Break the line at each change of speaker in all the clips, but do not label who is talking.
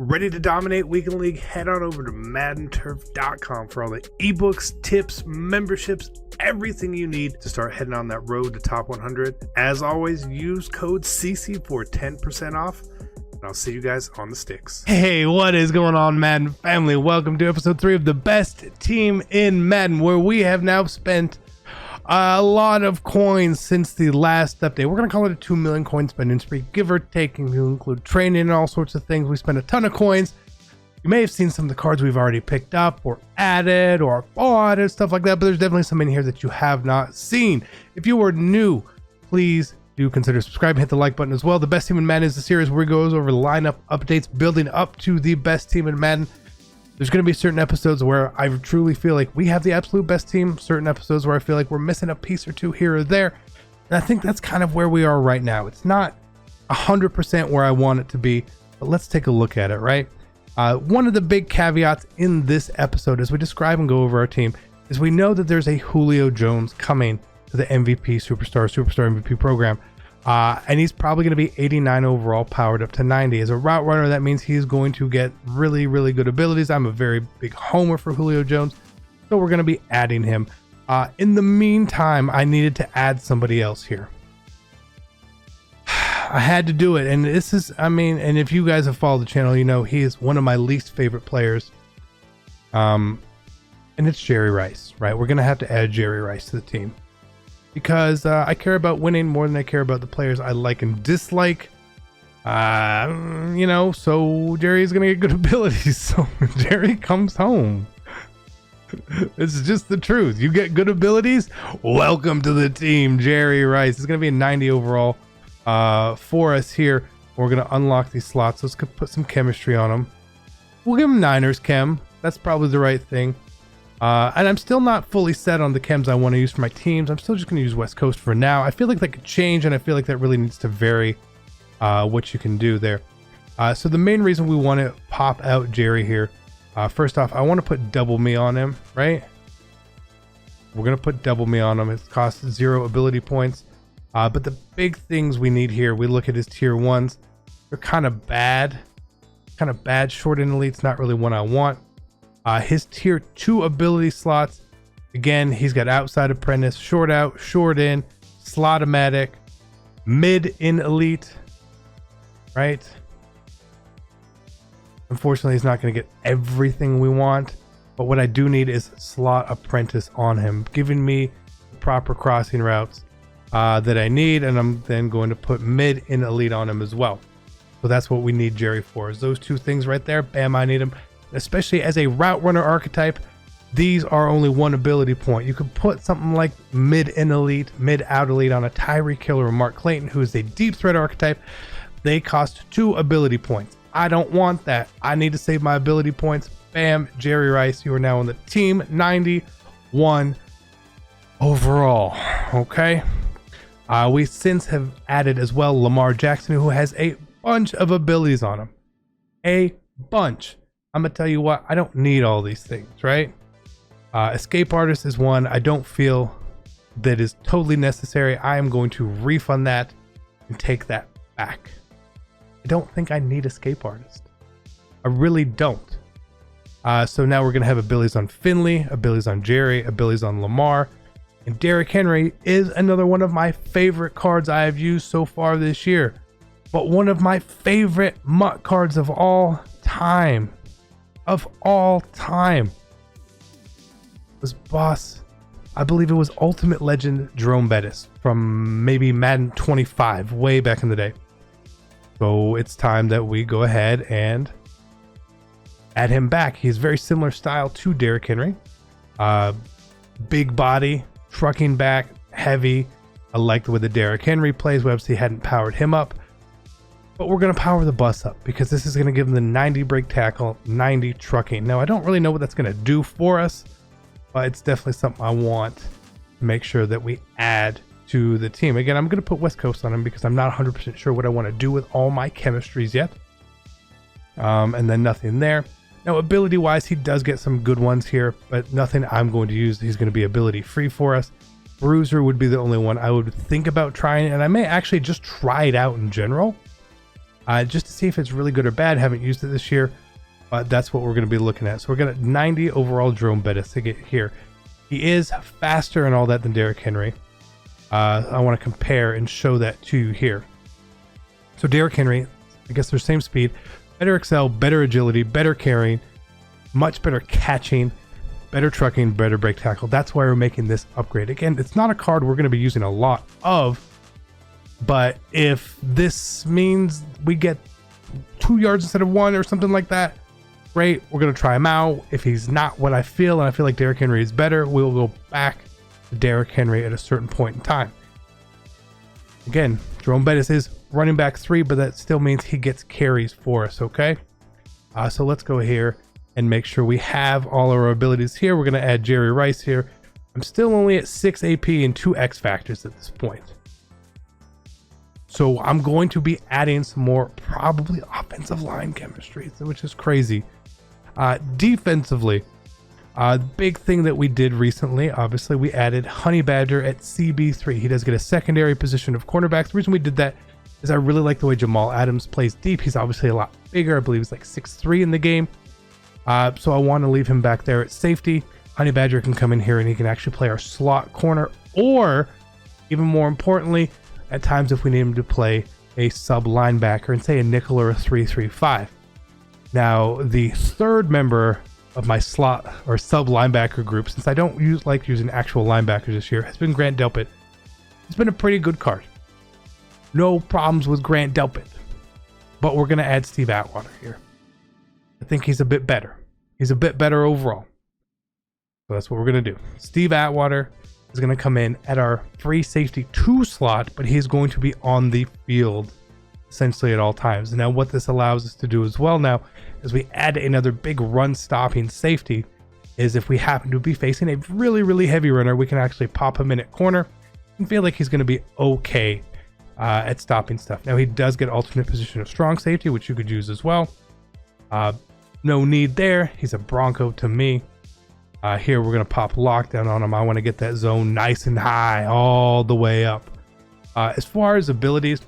Ready to dominate Weekend League? Head on over to MaddenTurf.com for all the ebooks, tips, memberships, everything you need to start heading on that road to top 100. As always, use code CC for 10% off. And I'll see you guys on the sticks. Hey, what is going on, Madden family? Welcome to episode 3 of the best team in Madden, where we have now spent a lot of coins since the last update. We're going to call it a 2 million coin spending spree, give or take, and to include training and all sorts of things. We spent a ton of coins. You may have seen some of the cards we've already picked up or added or bought and stuff like that, but there's definitely some in here that you have not seen. If you are new, please do consider subscribing, hit the like button as well. The best team in Madden is the series where it goes over lineup updates, building up to the best team in Madden. There's going to be certain episodes where I truly feel like we have the absolute best team, certain episodes where I feel like we're missing a piece or two here or there. And I think that's kind of where we are right now. It's not 100% where I want it to be, but let's take a look at it, right? One of the big caveats in this episode as we describe and go over our team is we know that there's a Julio Jones coming to the MVP Superstar MVP program. And he's probably going to be 89 overall, powered up to 90. As a route runner, that means he's going to get really, really good abilities. I'm a very big homer for Julio Jones, so we're going to be adding him. In the meantime, I needed to add somebody else here. I had to do it, and this is, and if you guys have followed the channel, you know he is one of my least favorite players. And it's Jerry Rice, right? We're going to have to add Jerry Rice to the team. Because I care about winning more than I care about the players I like and dislike. So Jerry's going to get good abilities. So Jerry comes home. It's just the truth. You get good abilities, welcome to the team, Jerry Rice. It's going to be a 90 overall for us here. We're going to unlock these slots. Let's put some chemistry on them. We'll give him Niners chem. That's probably the right thing. And I'm still not fully set on the chems I want to use for my teams. I'm still just going to use West Coast for now. I feel like that could change, and I feel like that really needs to vary what you can do there. So the main reason we want to pop out Jerry here, first off, I want to put double me on him, right? We're going to put double me on him. It costs 0 ability points. But the big things we need here, we look at his tier 1s. They're kind of bad. Short in elite's not really one I want. His tier 2 ability slots, again, he's got outside apprentice, short out, short in, slot-o-matic, mid in elite, right? Unfortunately, he's not going to get everything we want, but what I do need is slot apprentice on him, giving me the proper crossing routes that I need, and I'm then going to put mid in elite on him as well. So that's what we need Jerry for, is those two things right there. Bam, I need him. Especially as a route runner archetype, these are only 1 ability point. You could put something like mid in elite, mid out elite on a Tyreek Hill or Mark Clayton, who is a deep threat archetype. They cost 2 ability points. I don't want that. I need to save my ability points. Bam, Jerry Rice, you are now on the team. 91 overall. Okay. We since have added as well Lamar Jackson, who has a bunch of abilities on him. A bunch. I'm gonna tell you what, I don't need all these things, right? Escape artist is one I don't feel that is totally necessary. I am going to refund that and take that back. I don't think I need escape artist. I really don't. So now we're gonna have abilities on Finley, abilities on Jerry, abilities on Lamar, and Derrick Henry is another one of my favorite cards I have used so far this year. But one of my favorite MUT cards of all time. Was boss, I believe it was Ultimate Legend Jerome Bettis from maybe Madden 25 way back in the day. So it's time that we go ahead and add him back. He's very similar style to Derrick Henry. Big body, trucking back, heavy. I like the way the Derrick Henry plays. We obviously hadn't powered him up. But we're going to power the bus up because this is going to give him the 90 break tackle, 90 trucking. Now, I don't really know what that's going to do for us, but it's definitely something I want to make sure that we add to the team. Again, I'm going to put West Coast on him because I'm not 100% sure what I want to do with all my chemistries yet. And then nothing there. Now, ability-wise, he does get some good ones here, but nothing I'm going to use. He's going to be ability-free for us. Bruiser would be the only one I would think about trying, and I may actually just try it out in general. just to see if it's really good or bad. Haven't used it this year, but that's what we're going to be looking at. So we're going to 90 overall Jerome Bettis to get here. He is faster and all that than Derrick Henry. I want to compare and show that to you here. So Derrick Henry, I guess they're same speed, better excel, better agility, better carrying, much better catching, better trucking, better break tackle. That's why we're making this upgrade. Again, it's not a card we're going to be using a lot of, but if this means we get 2 yards instead of 1 or something like that, great. We're going to try him out. If he's not what I feel, and I feel like Derrick Henry is better, we'll go back to Derrick Henry at a certain point in time. Again, Jerome Bettis is running back 3, but that still means he gets carries for us, okay? So let's go here and make sure we have all our abilities here. We're going to add Jerry Rice here. I'm still only at 6 AP and 2 X factors at this point. So I'm going to be adding some more probably offensive line chemistry, which is crazy. Defensively, big thing that we did recently, obviously we added Honey Badger at CB3. He does get a secondary position of cornerback. The reason we did that is I really like the way Jamal Adams plays deep. He's obviously a lot bigger. I believe he's like 6'3" in the game. So I want to leave him back there at safety. Honey Badger can come in here and he can actually play our slot corner, or even more importantly, at times if we need him to play a sub linebacker and say a nickel or a 3-3-5. Now, the third member of my slot or sub linebacker group, since I don't like using actual linebackers this year, has been Grant Delpit. It's been a pretty good card. No problems with Grant Delpit, but we're going to add Steve Atwater here. I think he's a bit better. He's a bit better overall. So that's what we're going to do. Steve Atwater is going to come in at our free safety 2 slot, but he's going to be on the field essentially at all times. Now, what this allows us to do as well now, as we add another big run stopping safety, is if we happen to be facing a really, really heavy runner, we can actually pop him in at corner and feel like he's going to be okay at stopping stuff. Now, he does get alternate position of strong safety, which you could use as well. No need there. He's a Bronco to me. Here we're going to pop lockdown on him. I want to get that zone nice and high all the way up. As far as abilities,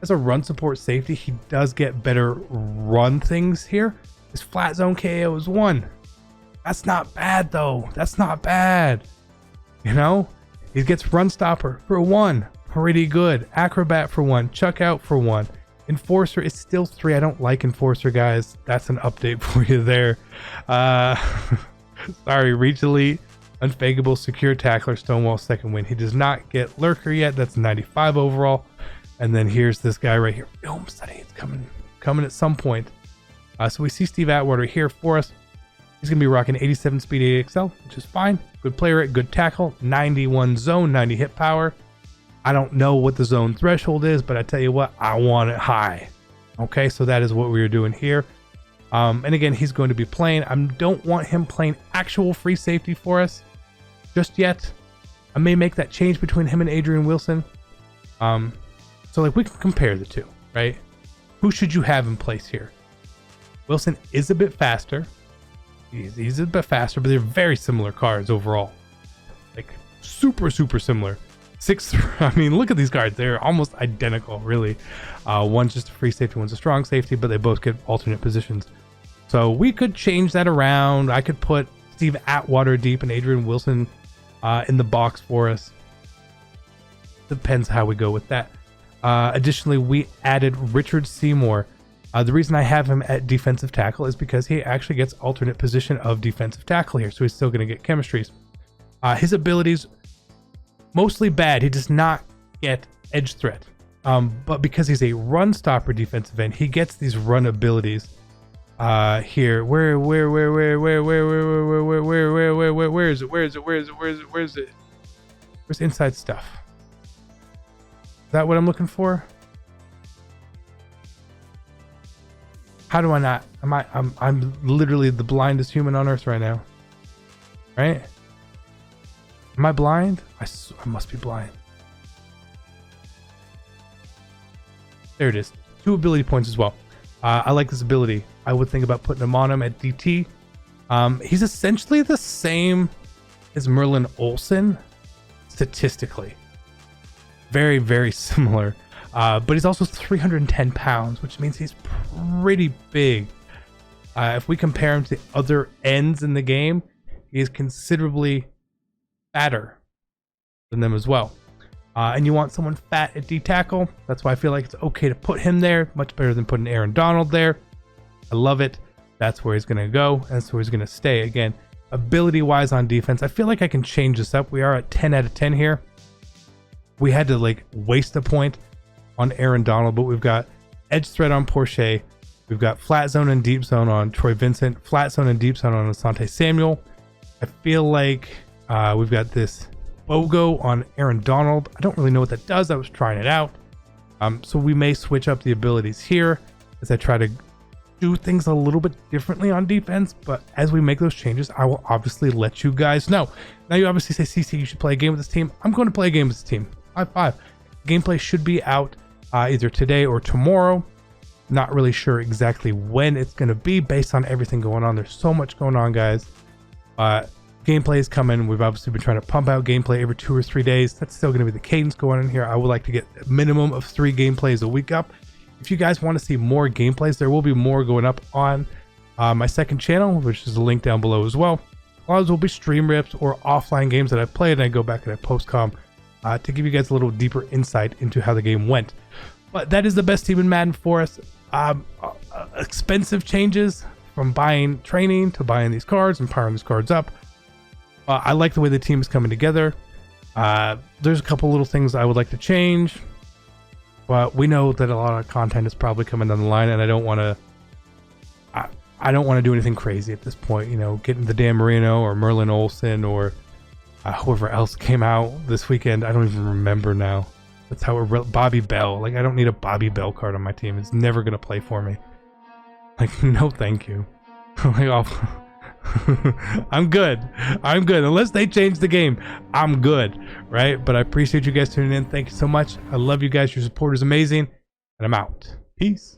as a run support safety, he does get better run things here. His flat zone KO is 1. That's not bad though. That's not bad. You know, he gets run stopper for 1. Pretty good. Acrobat for 1. Chuck out for 1. Enforcer is still 3. I don't like Enforcer, guys. That's an update for you there. Sorry, reach elite, unfakeable, secure tackler, Stonewall, second win. He does not get lurker yet. That's 95 overall. And then here's this guy right here. Film study. It's coming at some point. So we see Steve Atwater here for us. He's gonna be rocking 87 speed, 88 XL, which is fine. Good play rate, good tackle, 91 zone, 90 hit power. I don't know what the zone threshold is, but I tell you what, I want it high. Okay, so that is what we are doing here. And again, he's going to be playing. I don't want him playing actual free safety for us just yet. I may make that change between him and Adrian Wilson. So like we can compare the two, right? Who should you have in place here? Wilson is a bit faster. He's a bit faster, but they're very similar cards overall. Like super, super similar. 6'3", I mean, look at these cards. They're almost identical, really. One's just a free safety, one's a strong safety, but they both get alternate positions. So we could change that around. I could put Steve Atwater deep and Adrian Wilson in the box for us. Depends how we go with that. Additionally, we added Richard Seymour. The reason I have him at defensive tackle is because he actually gets alternate position of defensive tackle here, so he's still going to get chemistries. His abilities, mostly bad. He does not get edge threat. But because he's a run stopper defensive end, he gets these run abilities. Here, where is it? Where's inside stuff? Is that what I'm looking for? How do I not? I'm literally the blindest human on earth right now. Right? Am I blind? I must be blind. There it is. 2 ability points as well. I like this ability. I would think about putting him on him at DT. He's essentially the same as Merlin Olsen statistically. Very, very similar. But he's also 310 pounds, which means he's pretty big. If we compare him to other ends in the game, he is considerably fatter than them as well. And you want someone fat at D-tackle. That's why I feel like it's okay to put him there. Much better than putting Aaron Donald there. I love it. That's where he's going to go. That's where he's going to stay. Again, ability-wise on defense, I feel like I can change this up. We are at 10 out of 10 here. We had to like waste a point on Aaron Donald, but we've got edge threat on Porsche. We've got flat zone and deep zone on Troy Vincent. Flat zone and deep zone on Asante Samuel. I feel like we've got this BOGO on Aaron Donald. I don't really know what that does. I was trying it out. So we may switch up the abilities here as I try to do things a little bit differently on defense. But as we make those changes, I will obviously let you guys know. Now you obviously say, CC, you should play a game with this team. I'm going to play a game with this team. High five. Gameplay should be out either today or tomorrow. Not really sure exactly when it's going to be based on everything going on. There's so much going on, guys. Gameplay is coming. We've obviously been trying to pump out gameplay every 2 or 3 days. That's still going to be the cadence going on here. I would like to get a minimum of 3 gameplays a week up. If you guys want to see more gameplays, there will be more going up on my second channel, which is a link down below as well. A lot of those will be stream rips or offline games that I've played, and I go back and I post-com to give you guys a little deeper insight into how the game went. But that is the best team in Madden for us. Expensive changes from buying training to buying these cards and powering these cards up. I like the way the team is coming together. There's a couple little things I would like to change, but we know that a lot of content is probably coming down the line, and I don't want to. I don't want to do anything crazy at this point. You know, getting the Dan Marino or Merlin Olsen or whoever else came out this weekend. I don't even remember now. That's how Bobby Bell. Like, I don't need a Bobby Bell card on my team. It's never gonna play for me. Like, no, thank you. Like, I'm good. I'm good. Unless they change the game, I'm good. Right? But I appreciate you guys tuning in. Thank you so much. I love you guys. Your support is amazing. And I'm out. Peace.